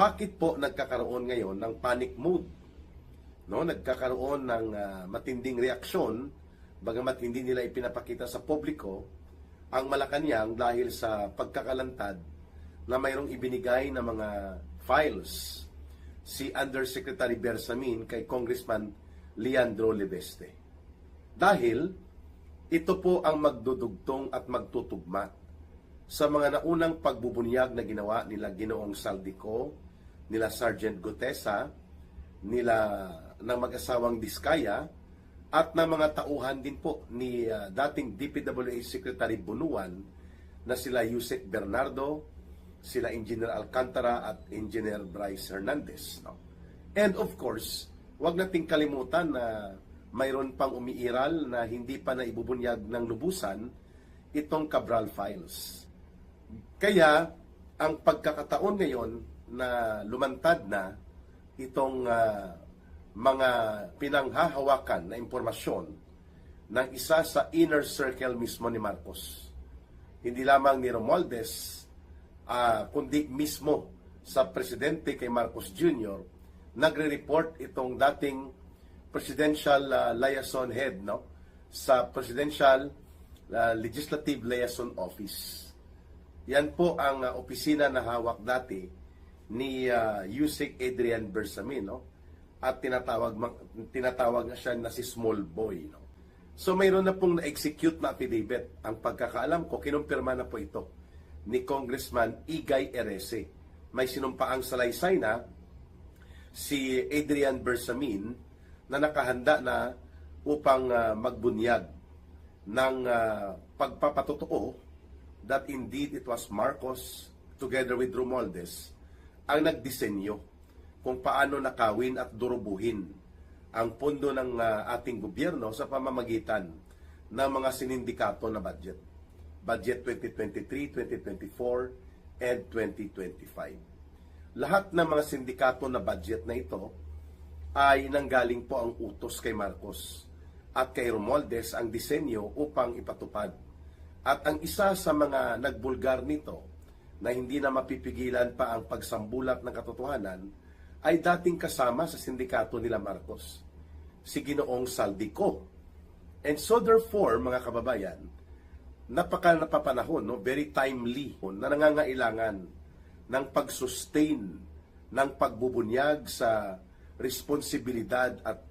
bakit po nagkakaroon ngayon ng panic mode? No, nagkakaroon ng matinding reaksyon, bagamat hindi nila ipinapakita sa publiko ang Malacanang dahil sa pagkakalantad na mayroong ibinigay na mga files si Undersecretary Bersamin kay Congressman Leandro Leveste. Dahil ito po ang magdudugtong at magtutugma sa mga naunang pagbubunyag na ginawa nila Ginoong Saldico, nila Sergeant Gutesa, nila ng mag-asawang Diskaya, at ng mga tauhan din po ni dating DPWH Secretary Bunuan na sila Yusek Bernardo, sila Engineer Alcantara at Engineer Bryce Hernandez. No? And of course, wag nating kalimutan na mayroon pang umiiral na hindi pa na ibubunyag ng lubusan itong Cabral Files. Kaya, ang pagkakataon ngayon na lumantad na itong mga pinanghahawakan na impormasyon ng isa sa inner circle mismo ni Marcos. Hindi lamang ni Romualdez, kundi mismo sa presidente kay Marcos Jr., nagre-report itong dating presidential liaison head, no, sa Presidential Legislative Liaison Office. Yan po ang opisina na hawak dati ni Yusek Adrian Bersamin, no? At tinatawag na siya na si Small Boy, no? So mayroon na pong na-execute na affidavit. Ang pagkakaalam ko, kinumpirma na po ito ni Congressman Igay Erese. May sinumpaang salaysay na si Adrian Bersamin na nakahanda na upang magbunyag ng pagpapatotoo that indeed it was Marcos together with Romualdez ang nagdisenyo kung paano nakawin at durubuhin ang pondo ng ating gobyerno sa pamamagitan ng mga sinindikato na budget. Budget 2023, 2024, and 2025. Lahat ng mga sindikato na budget na ito ay nanggaling po ang utos kay Marcos at kay Romualdez ang disenyo upang ipatupad. At ang isa sa mga nagbulgar nito na hindi na mapipigilan pa ang pagsambulat ng katotohanan ay dating kasama sa sindikato nila Marcos, si Ginoong Saldico. And so therefore, mga kababayan, napapanahon, no, very timely, na nangangailangan ng pag-sustain ng pagbubunyag sa responsibilidad at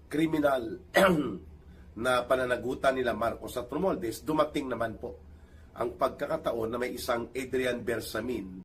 kriminal na pananagutan nila Marcos at Romualdez. Dumating naman po ang pagkakataon na may isang Adrian Bersamin